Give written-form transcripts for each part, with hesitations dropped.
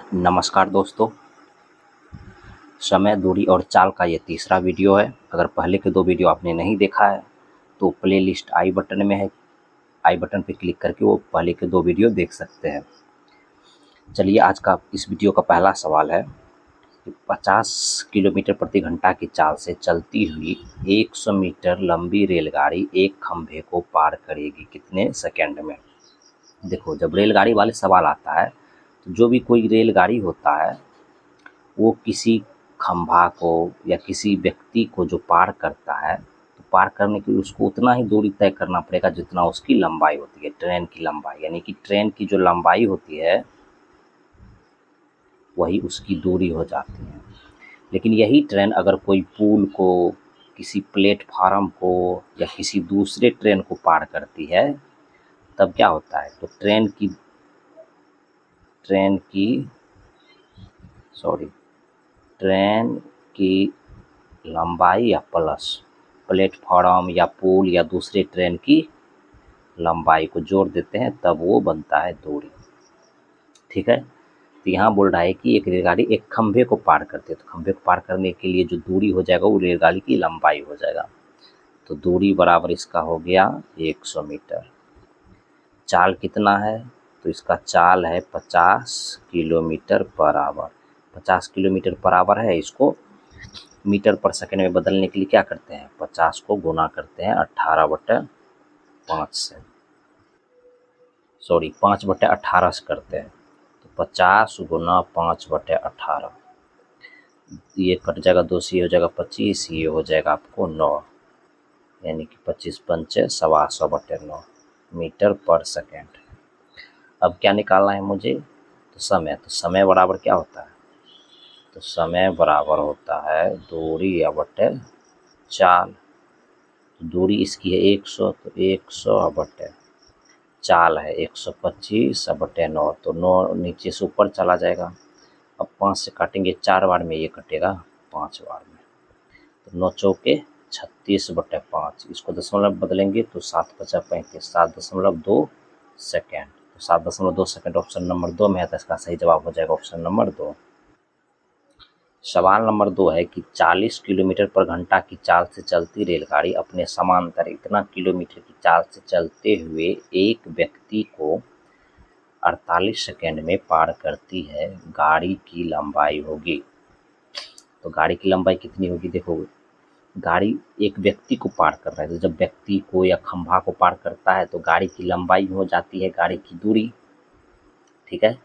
नमस्कार दोस्तों, समय, दूरी और चाल का ये तीसरा वीडियो है। अगर पहले के 2 वीडियो आपने नहीं देखा है तो प्लेलिस्ट आई बटन में है, आई बटन पे क्लिक करके वो पहले के 2 वीडियो देख सकते हैं। चलिए, आज का इस वीडियो का पहला सवाल है कि 50 किलोमीटर प्रति घंटा की चाल से चलती हुई 100 मीटर लंबी रेलगाड़ी एक खंभे को पार करेगी कितने सेकंड में? देखो, जब रेलगाड़ी वाले सवाल आता है तो जो भी कोई रेलगाड़ी होता है वो किसी खंभा को या किसी व्यक्ति को जो पार करता है, तो पार करने के लिए उसको उतना ही दूरी तय करना पड़ेगा जितना उसकी लंबाई होती है, ट्रेन की लंबाई। यानी कि ट्रेन की जो लंबाई होती है वही उसकी दूरी हो जाती है। लेकिन यही ट्रेन अगर कोई पुल को, किसी प्लेटफार्म को या किसी दूसरे ट्रेन को पार करती है तब क्या होता है? तो ट्रेन की लंबाई या प्लस प्लेटफार्म या पुल या दूसरे ट्रेन की लंबाई को जोड़ देते हैं, तब वो बनता है दूरी। ठीक है, तो यहाँ बोल रहा है कि एक रेलगाड़ी एक खंभे को पार करती है, तो खंभे को पार करने के लिए जो दूरी हो जाएगा वो रेलगाड़ी की लंबाई हो जाएगा। तो दूरी बराबर इसका हो गया 100 मीटर। चाल कितना है? तो इसका चाल है 50 kilometre per hour. 50 kilometre per hour है, इसको मीटर पर सेकंड में बदलने के लिए क्या करते हैं? 50 को गुना करते हैं 18/5 से, 5/18 से करते हैं। तो 50 गुना 5/18, ये कट जाएगा, 2 से ये हो जाएगा 25, ये हो जाएगा आपको 9, यानी कि 25 पंचे 125/9 मीटर पर सेकेंड। अब क्या निकालना है मुझे? तो समय बराबर क्या होता है? तो समय बराबर होता है दूरी या बटे चाल। दूरी इसकी है 100, तो 100 बटे चाल है 125/9, तो 9 नीचे से ऊपर चला जाएगा। अब 5 से काटेंगे 4 बार में, ये कटेगा 5 बार में, तो 9 चौके 36/5। इसको दशमलव बदलेंगे तो 7×5=35, 7.2 सेकेंड। तो 7.2 सेकेंड ऑप्शन नंबर 2 में है, तो इसका सही जवाब हो जाएगा ऑप्शन नंबर 2। सवाल नंबर 2 है कि 40 किलोमीटर पर घंटा की चाल से चलती रेलगाड़ी अपने समांतर इतना किलोमीटर की चाल से चलते हुए एक व्यक्ति को 48 सेकेंड में पार करती है, गाड़ी की लंबाई होगी। तो गाड़ी की लंबाई कितनी होगी? देखो, गाड़ी एक व्यक्ति को पार कर रहा है, तो जब व्यक्ति को या खंभा को पार करता है तो गाड़ी की लंबाई हो जाती है गाड़ी की दूरी। ठीक है,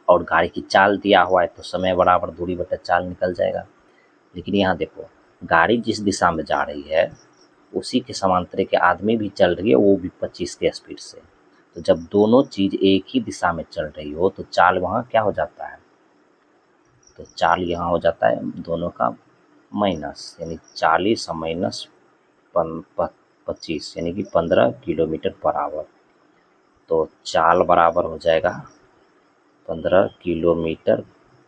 और गाड़ी की चाल दिया हुआ है तो समय बराबर दूरी बटा चाल निकल जाएगा। लेकिन यहाँ देखो, गाड़ी जिस दिशा में जा रही है उसी के समांतर के आदमी भी चल रही है, वो भी 25 के स्पीड से। तो जब दोनों चीज़ एक ही दिशा में चल रही हो तो चाल वहाँ क्या हो जाता है? तो चाल यहाँ हो जाता है दोनों का माइनस, यानी 40 माइनस 25, यानी कि 15 किलोमीटर पर आवर। तो चाल बराबर हो जाएगा 15 किलोमीटर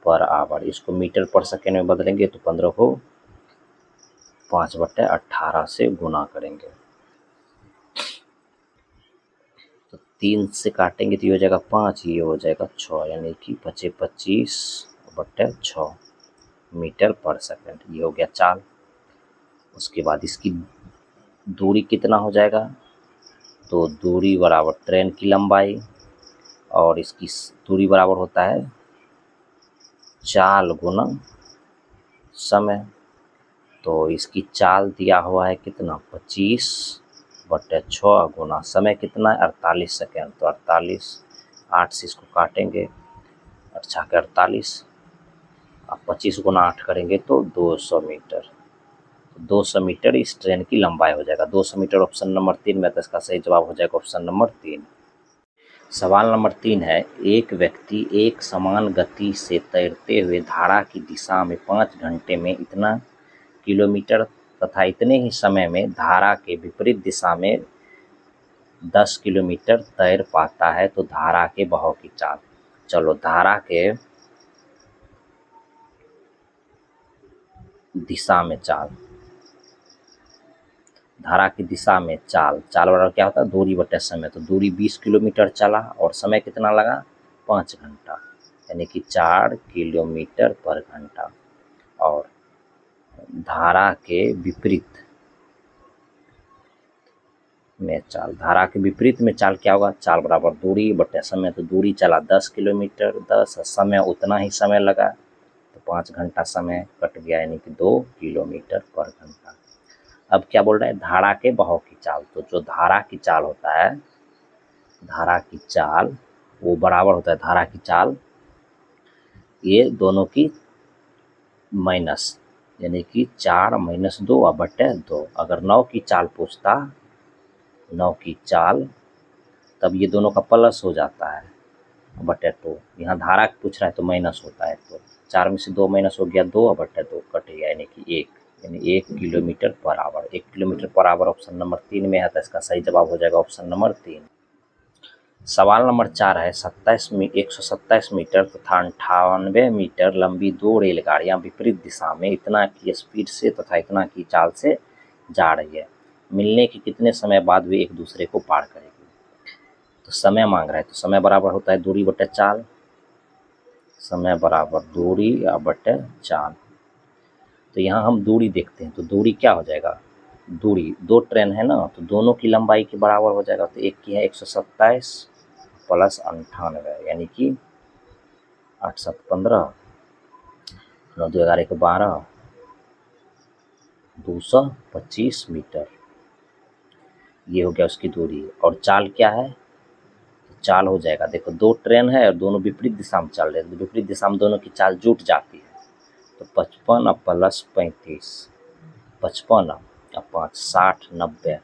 पर आवर। इसको मीटर पर सेकेंड में बदलेंगे तो 15 को 5/18 से गुना करेंगे, तो 3 से काटेंगे तो ये हो जाएगा 5, ये हो जाएगा 6, यानी कि 25/6 मीटर पर सेकेंड। ये हो गया चाल। उसके बाद इसकी दूरी कितना हो जाएगा? तो दूरी बराबर ट्रेन की लंबाई, और इसकी दूरी बराबर होता है चाल गुना समय। तो इसकी चाल दिया हुआ है कितना? 25/6 गुना समय कितना है? 48 सेकेंड। तो 48, 8 से इसको काटेंगे, 8×48, अब 25 गुना 8 करेंगे तो 200 मीटर। तो 200 मीटर इस ट्रेन की लंबाई हो जाएगा। 200 मीटर ऑप्शन नंबर 3 में, तो इसका सही जवाब हो जाएगा ऑप्शन नंबर 3। सवाल नंबर 3 है, एक व्यक्ति एक समान गति से तैरते हुए धारा की दिशा में 5 घंटे में इतना किलोमीटर तथा इतने ही समय में धारा के विपरीत दिशा में 10 किलोमीटर तैर पाता है, तो धारा के बहाव की चाल। चलो, धारा के दिशा में चाल, धारा की दिशा में चाल बराबर क्या होता है? दूरी बटे समय। तो दूरी 20 किलोमीटर चला और समय कितना लगा? 5 घंटा। यानी कि 4 किलोमीटर पर घंटा। और धारा के विपरीत में चाल, धारा के विपरीत में चाल क्या होगा? चाल बराबर दूरी बटे समय। तो दूरी चला 10 किलोमीटर, 10 समय उतना ही समय लगा, तो 5 घंटा समय कट गया, यानी कि 2 किलोमीटर पर घंटा। अब क्या बोल रहे हैं? धारा के बहाव की चाल। तो जो धारा की चाल होता है, धारा की चाल वो बराबर होता है, धारा की चाल ये दोनों की माइनस, यानी कि 4 - 2 बटे 2। अगर 9 की चाल पूछता, 9 की चाल, तब ये दोनों का प्लस हो जाता है बटे 2। यहाँ धारा पूछ रहा है तो माइनस होता है, तो 4 में से 2 माइनस हो गया, 2 बटे 2 कट गया, यानी कि 1, यानी 1 kilometre per hour. 1 kilometre per hour option number 3 में है, तो इसका सही जवाब हो जाएगा ऑप्शन नंबर 3। सवाल नंबर 4 है 127 मीटर तथा 98 मीटर लंबी 2 रेलगाड़ियां विपरीत दिशा में इतना की स्पीड से तथा इतना की चाल से जा रही है। मिलने के कितने समय बाद वे एक दूसरे को पार करेगी? तो समय मांग रहा है, तो समय बराबर होता है दूरी बटे चाल। समय बराबर दूरी बटे चाल। तो यहाँ हम दूरी देखते हैं, तो दूरी क्या हो जाएगा? दूरी, 2 ट्रेन है ना, तो दोनों की लंबाई के बराबर हो जाएगा। तो एक की है 127 प्लस 98, यानी कि 8 7 15, 9 2 11 1 12, 225 मीटर। ये हो गया उसकी दूरी। और चाल क्या है? तो चाल हो जाएगा, देखो 2 ट्रेन है और दोनों विपरीत दिशा में चल रहे हैं, तो विपरीत दिशा में दोनों की चाल जुट जाती है। तो 55 प्लस 35, 55 और 5 60,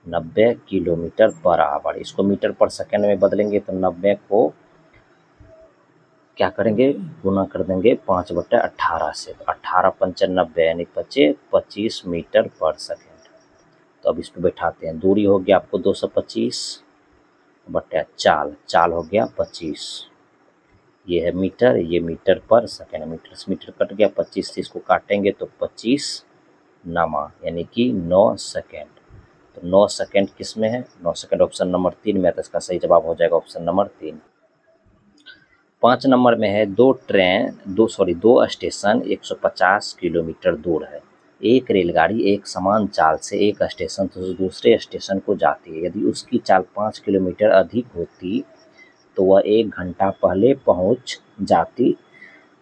90 किलोमीटर पर आवर। इसको मीटर पर सेकंड में बदलेंगे तो 90 को क्या करेंगे? गुना कर देंगे 5/18 से, 18 पंच 90, यानी 25 मीटर पर सेकेंड। तो अब इसको बैठाते हैं। दूरी हो गया आपको 225 बटे चाल, चाल हो गया 25। ये है मीटर, ये मीटर पर सेकेंड, मीटर से मीटर कट गया, 25 से इसको काटेंगे तो 25 नमा, यानी कि 9 सेकेंड। तो 9 सेकेंड किस में है? 9 सेकेंड ऑप्शन नंबर 3 में है, तो इसका सही जवाब हो जाएगा ऑप्शन नंबर 3। 5 नंबर में है दो स्टेशन 150 किलोमीटर दूर है। एक रेलगाड़ी एक समान चाल से एक स्टेशन से दूसरे स्टेशन को जाती है। यदि उसकी चाल 5 किलोमीटर अधिक होती तो वह 1 घंटा पहले पहुंच जाती,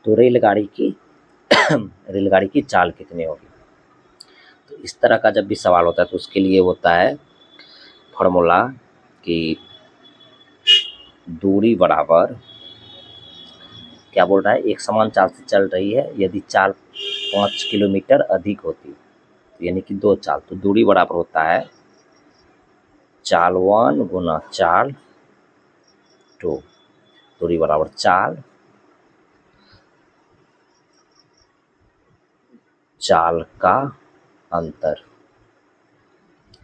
तो रेलगाड़ी की चाल कितनी होगी? तो इस तरह का जब भी सवाल होता है तो उसके लिए होता है फॉर्मूला कि दूरी बराबर, क्या बोल रहा है? एक समान चाल से चल रही है, यदि चाल 5 किलोमीटर अधिक होती, तो यानी कि 2 चाल, तो दूरी बराबर होता है चाल 1 गुना चाल 2। दूरी बराबर चाल का अंतर,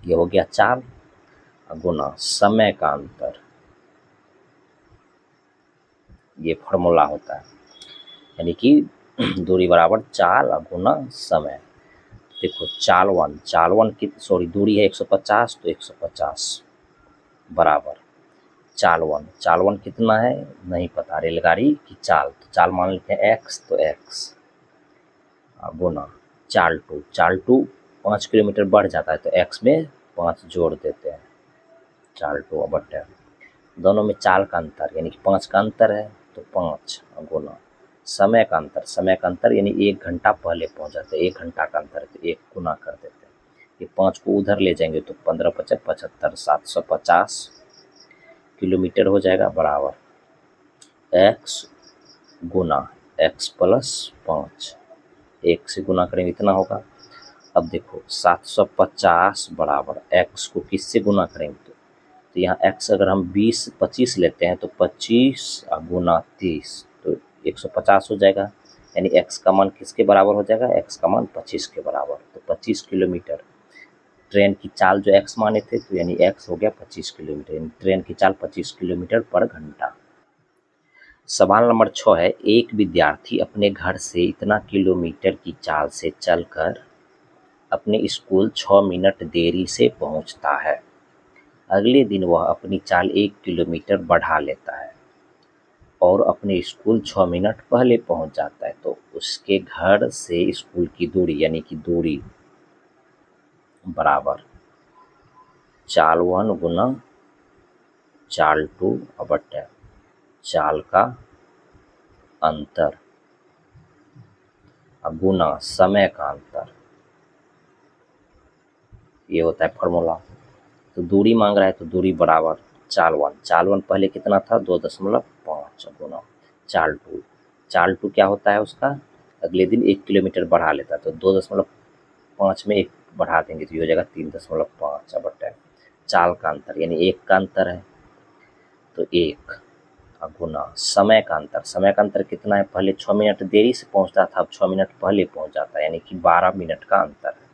ये हो गया चाल, गुना समय का अंतर, ये फॉर्मूला होता है। यानी कि दूरी बराबर चाल गुना समय। देखो चाल वन की दूरी है 150, तो 150 बराबर चाल वन कितना है नहीं पता, रेलगाड़ी की चाल, तो चाल मान लेते हैं x, तो x गुना चाल टू 5 किलोमीटर बढ़ जाता है, तो x में 5 जोड़ देते हैं, चाल 2 बटे दोनों में चाल का अंतर, यानी कि 5 का अंतर है, तो 5 गुना समय का अंतर यानी 1 घंटा पहले पहुंच जाते हैं, 1 घंटा का अंतर है, तो 1 गुना कर देते हैं। ये 5 को उधर ले जाएंगे तो 15 × 5 = 75, 750 किलोमीटर हो जाएगा, बराबर x गुना x प्लस 5, 1 से गुना करेंगे इतना होगा। अब देखो 750 बराबर x को किससे गुना करेंगे, तो यहाँ x अगर हम 25 लेते हैं तो 25 गुना 30, तो 150 हो जाएगा, यानी x का मान किसके बराबर हो जाएगा? x का मान 25 के बराबर, तो 25 किलोमीटर। ट्रेन की चाल जो x माने थे, तो यानी x हो गया 25 किलोमीटर, यानी ट्रेन की चाल 25 किलोमीटर पर घंटा। सवाल नंबर 6 है एक विद्यार्थी अपने घर से इतना किलोमीटर की चाल से चलकर अपने स्कूल 6 मिनट देरी से पहुंचता है। अगले दिन वह अपनी चाल 1 किलोमीटर बढ़ा लेता है। और अपने स्कूल 6 मिनट पहले पहुंच जाता है, तो उसके घर से स्कूल की दूरी यानी कि दूरी बराबर चाल 1 गुना चाल 2 बटे चाल का अंतर गुना समय का अंतर, ये होता है फॉर्मूला। तो दूरी मांग रहा है तो दूरी बराबर चाल 1 पहले कितना था 2.5 गुना चाल 2 क्या होता है उसका, अगले दिन 1 किलोमीटर बढ़ा लेता है, तो 2.5 में 1 बढ़ा देंगे तो ये हो जाएगा 3.5 बटे चाल का अंतर यानी 1 का अंतर है, तो 1 गुना समय का अंतर कितना है, पहले 6 मिनट देरी से पहुंचता था, अब 6 मिनट पहले पहुंच जाता है यानी कि 12 मिनट का अंतर है।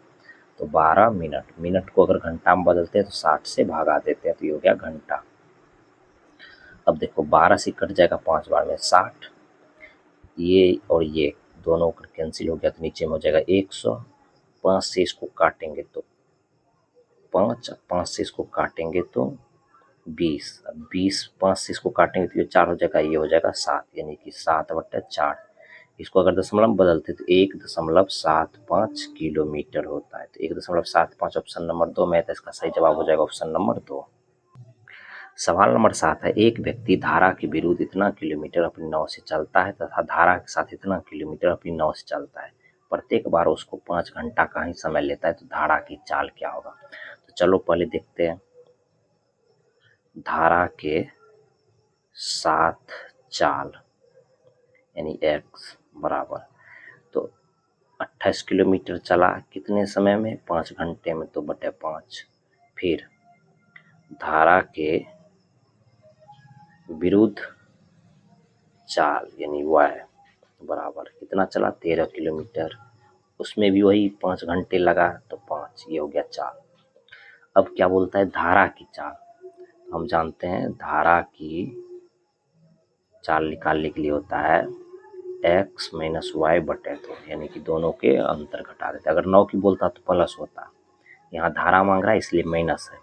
तो 12 मिनट को अगर घंटा में बदलते हैं तो 60 से भागा देते हैं तो ये हो गया घंटा। अब देखो 12 से कट जाएगा 5 बार में 60, ये और ये दोनों का कैंसिल हो गया तो नीचे में हो जाएगा 100। 5 से इसको काटेंगे तो 5 से इसको काटेंगे तो 20, अब 20 5 से इसको काटेंगे तो ये 4 हो जाएगा, ये हो जाएगा 7 यानी कि 7/4। इसको अगर दशमलव में बदलते तो 1.75 किलोमीटर होता है, तो 1.75 ऑप्शन नंबर 2 में है, तो इसका सही जवाब हो जाएगा ऑप्शन नंबर 2। सवाल नंबर 7 है, एक व्यक्ति धारा के विरुद्ध इतना किलोमीटर अपनी नाव से चलता है तथा धारा के साथ इतना किलोमीटर अपनी नाव से चलता है, प्रत्येक बार उसको 5 घंटा का ही समय लेता है, तो धारा की चाल क्या होगा। तो चलो पहले देखते हैं धारा के साथ चाल यानी x बराबर, तो 28 किलोमीटर चला कितने समय में 5 घंटे में, तो बटे 5। फिर धारा के विरुद्ध चाल यानी y बराबर कितना चला 13 किलोमीटर, उसमें भी वही 5 घंटे लगा तो 5, ये हो गया चाल। अब क्या बोलता है धारा की चाल, हम जानते हैं धारा की चाल निकालने के लिए होता है x माइनस वाई बटे 2 यानी कि दोनों के अंतर घटा देते। अगर 9 की बोलता तो प्लस होता, यहाँ धारा मांग रहा है इसलिए माइनस है,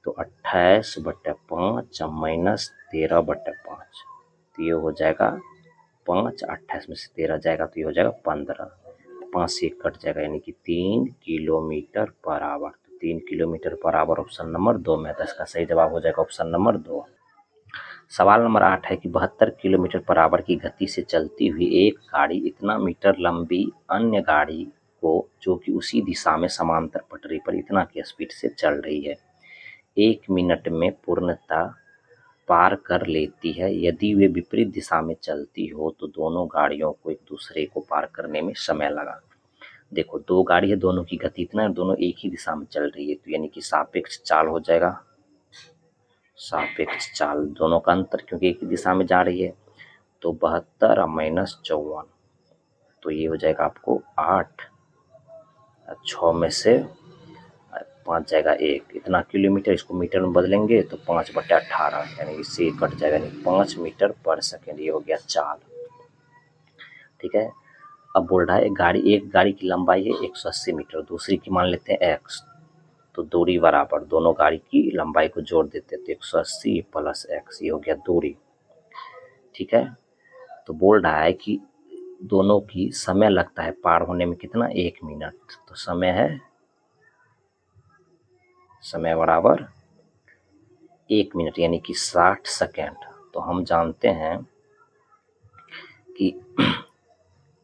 तो 28/5 माइनस 13/5, तो ये हो जाएगा 5, 28 में से 13 जाएगा तो ये हो जाएगा 15, 5 से 1 कट जाएगा यानी कि 3 किलोमीटर पर आवर, तो 3 kilometre per hour option number 2 में है, तो इसका सही जवाब हो जाएगा ऑप्शन नंबर 2। सवाल नंबर 8 है कि 72 किलोमीटर पर आवर की गति से चलती हुई एक गाड़ी इतना मीटर लंबी अन्य गाड़ी को जो कि उसी दिशा में समांतर पटरी पर इतना की स्पीड से चल रही है 1 मिनट में पूर्णतः पार कर लेती है, यदि वे विपरीत दिशा में चलती हो तो दोनों गाड़ियों को एक दूसरे को पार करने में समय लगा। देखो 2 गाड़ी है, दोनों की गति इतना है, दोनों एक ही दिशा में चल रही है, तो यानी कि सापेक्ष चाल हो जाएगा, सापेक्ष चाल दोनों का अंतर क्योंकि एक ही दिशा में जा रही है, तो 72 माइनस 54, तो ये हो जाएगा आपको 8, 6 में से 5 जाएगा 1, इतना किलोमीटर, इसको मीटर में बदलेंगे तो 5/18 यानी इससे कट जाएगा, यानी 5 मीटर पर सेकेंड, ये हो गया चाल। ठीक है, अब बोल रहा है एक गाड़ी की लंबाई है 180 मीटर, दूसरी की मान लेते हैं x, तो दूरी बराबर दोनों गाड़ी की लंबाई को जोड़ देते हैं तो 180 प्लस x, ये हो गया दूरी। ठीक है, तो बोल रहा है कि दोनों की समय लगता है पार होने में कितना 1 मिनट, तो समय बराबर 1 मिनट यानी कि 60 सेकेंड। तो हम जानते हैं कि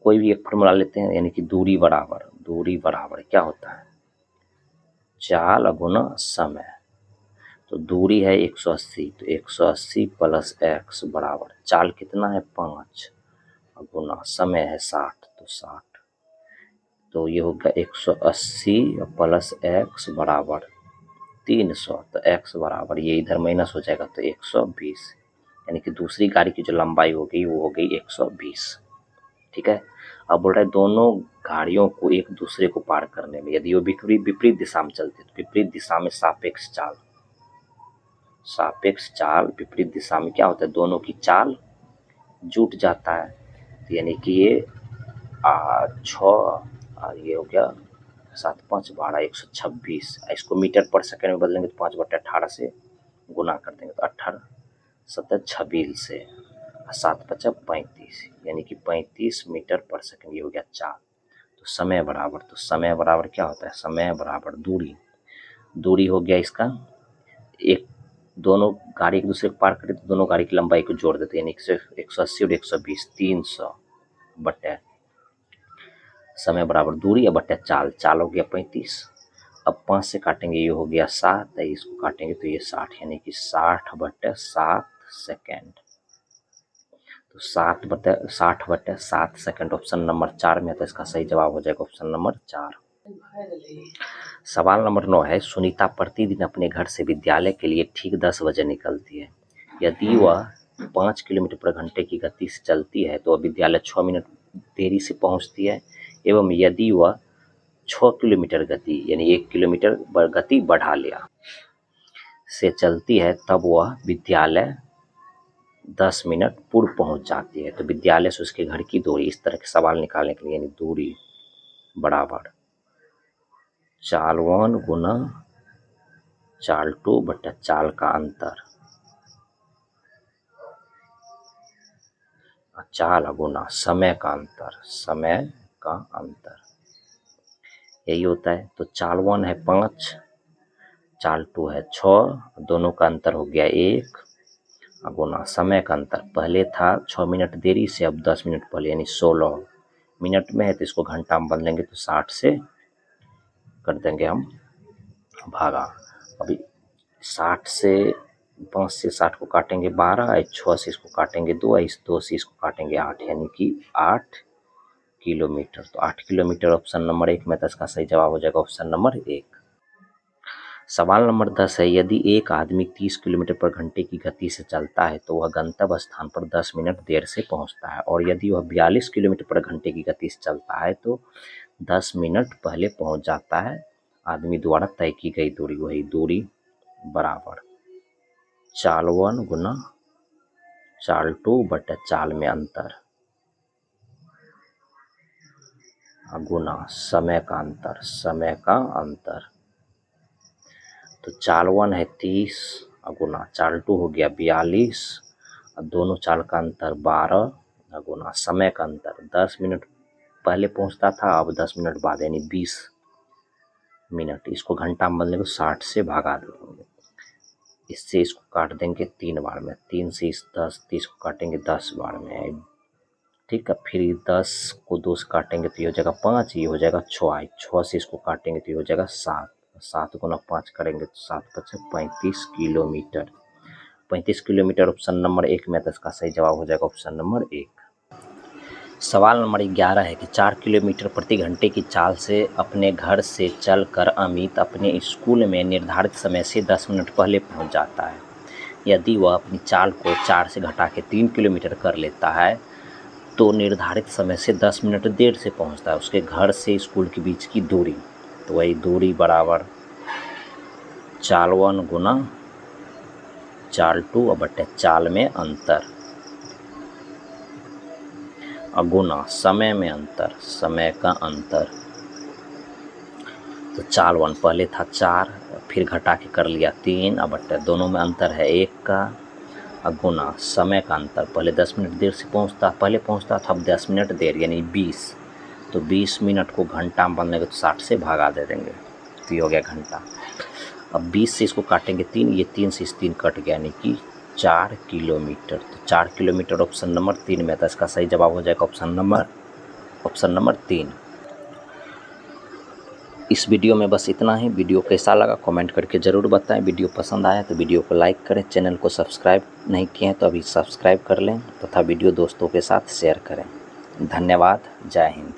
कोई भी एक फॉर्मूला लेते हैं यानी कि दूरी बराबर क्या होता है चाल गुना समय, तो दूरी है 180, तो 180 प्लस x बराबर चाल कितना है 5 गुना समय है 60, तो 60, तो ये होगा 180 प्लस x बराबर 300, तो x बराबर ये इधर माइनस हो जाएगा तो 120, यानी कि दूसरी गाड़ी की जो लंबाई हो गई वो हो गई 120। ठीक है, अब बोल रहा है दोनों गाड़ियों को एक दूसरे को पार करने में यदि वो विपरीत दिशा में चलती है तो विपरीत दिशा में सापेक्ष चाल विपरीत दिशा में क्या होता है दोनों की चाल जुट जाता है, तो यानी कि ये 6 और ये हो गया 7 5 12 126, इसको मीटर पर सेकेंड में बदलेंगे तो 5/18 से गुना कर देंगे तो 18 7 26 से 7 × 5 = 35, यानी कि 35 मीटर पर सेकंड, ये हो गया चाल। तो समय बराबर क्या होता है, समय बराबर दूरी हो गया इसका, एक दोनों गाड़ी एक दूसरे को पार करें तो दोनों गाड़ी की लंबाई को जोड़ देते हैं, यानी 180 और 120, 300 बटे समय बराबर दूरी या बटे चाल हो गया 35। अब 5 से काटेंगे, ये हो गया 7, इसको काटेंगे तो ये 60, यानी कि 60/7 सेकेंड। तो 60/7 सेकेंड ऑप्शन नंबर 4 में, तो इसका सही जवाब हो जाएगा ऑप्शन नंबर 4। सवाल नंबर 9 है, सुनीता प्रतिदिन अपने घर से विद्यालय के लिए ठीक 10 बजे निकलती है। यदि वह 5 किलोमीटर पर घंटे की गति से चलती है तो वह विद्यालय 6 मिनट देरी से पहुंचती है, एवं यदि वह 6 किलोमीटर गति यानी 1 किलोमीटर गति बढ़ा लिया से चलती है तब वह विद्यालय 10 मिनट पूर्व पहुंच जाती है। तो विद्यालय से उसके घर की दूरी, इस तरह के सवाल निकालने के लिए, यानी दूरी बराबर चाल 1 गुना चाल 2 बटा चाल का अंतर, चाल गुना समय का अंतर, यही होता है। तो चाल 1 है 5, चाल 2 है 6, दोनों का अंतर हो गया 1, गुना समय का अंतर, पहले था 6 मिनट देरी से, अब 10 मिनट पहले, यानी 16 मिनट में है, तो इसको घंटा में बदलेंगे तो 60 से कर देंगे हम भागा। अभी 60 से 5 से 60 को काटेंगे 12, 6 से इसको काटेंगे 2, इस 2 से इसको काटेंगे 8, यानी कि 8 किलोमीटर। तो 8 किलोमीटर ऑप्शन नंबर 1 में, तो इसका सही जवाब हो जाएगा ऑप्शन नंबर 1। सवाल नंबर 10 है, यदि एक आदमी 30 किलोमीटर पर घंटे की गति से चलता है तो वह गंतव्य स्थान पर 10 मिनट देर से पहुंचता है, और यदि वह 42 किलोमीटर पर घंटे की गति से चलता है तो 10 मिनट पहले पहुंच जाता है आदमी द्वारा तय की गई दूरी। वही दूरी बराबर चाल 1 गुना चाल 2 बटे चाल में अंतर, गुना समय का अंतर। तो चाल 1 है 30, गुना चाल 2 हो गया 42, और दोनों चाल का अंतर 12, गुना समय का अंतर 10 मिनट पहले पहुंचता था, अब 10 मिनट बाद, यानी 20 मिनट। इसको घंटा में बदलने को 60 से भागा देंगे, इससे इसको काट देंगे 3 बार में, 3 से इस 10, 30 को काटेंगे 10 बार में, ठीक है। फिर 10 को 2 से काटेंगे तो ये हो जाएगा 5, ये हो जाएगा 6, 6 से इसको काटेंगे तो ये हो जाएगा 7, 7 गुना 5 करेंगे तो 7 × 5 = 35 किलोमीटर। 35 किलोमीटर ऑप्शन नंबर 1 में, तो इसका सही जवाब हो जाएगा ऑप्शन नंबर 1। सवाल नंबर 11 है कि 4 किलोमीटर प्रति घंटे की चाल से अपने घर से चलकर अमित अपने स्कूल में निर्धारित समय से 10 मिनट पहले पहुंच जाता है। यदि वह अपनी चाल को 4 से घटा के 3 किलोमीटर कर लेता है तो निर्धारित समय से 10 मिनट देर से पहुंचता है उसके घर से स्कूल के बीच की दूरी। तो वही दूरी बराबर चाल 1 गुना चाल 2 बटे चाल में अंतर, गुना समय में अंतर, समय का अंतर। तो चाल 1 पहले था 4, फिर घटा के कर लिया 3, अब बटे दोनों में अंतर है 1 का, गुना समय का अंतर, पहले 10 मिनट देर से पहले पहुंचता था, अब 10 मिनट देर, यानी 20। तो 20 मिनट को घंटा में बदलने के तो 60 से भागा दे देंगे, तो ये हो गया घंटा। अब 20 से इसको काटेंगे 3, ये 3 से इस 3 कट गया, यानी कि 4 किलोमीटर। तो 4 किलोमीटर ऑप्शन नंबर 3 में, तो इसका सही जवाब हो जाएगा ऑप्शन नंबर 3। इस वीडियो में बस इतना ही। वीडियो कैसा लगा कमेंट करके ज़रूर बताएं। वीडियो पसंद आया तो वीडियो को लाइक करें, चैनल को सब्सक्राइब नहीं किए हैं तो अभी सब्सक्राइब कर लें, तथा वीडियो दोस्तों के साथ शेयर करें। धन्यवाद। जय हिंद।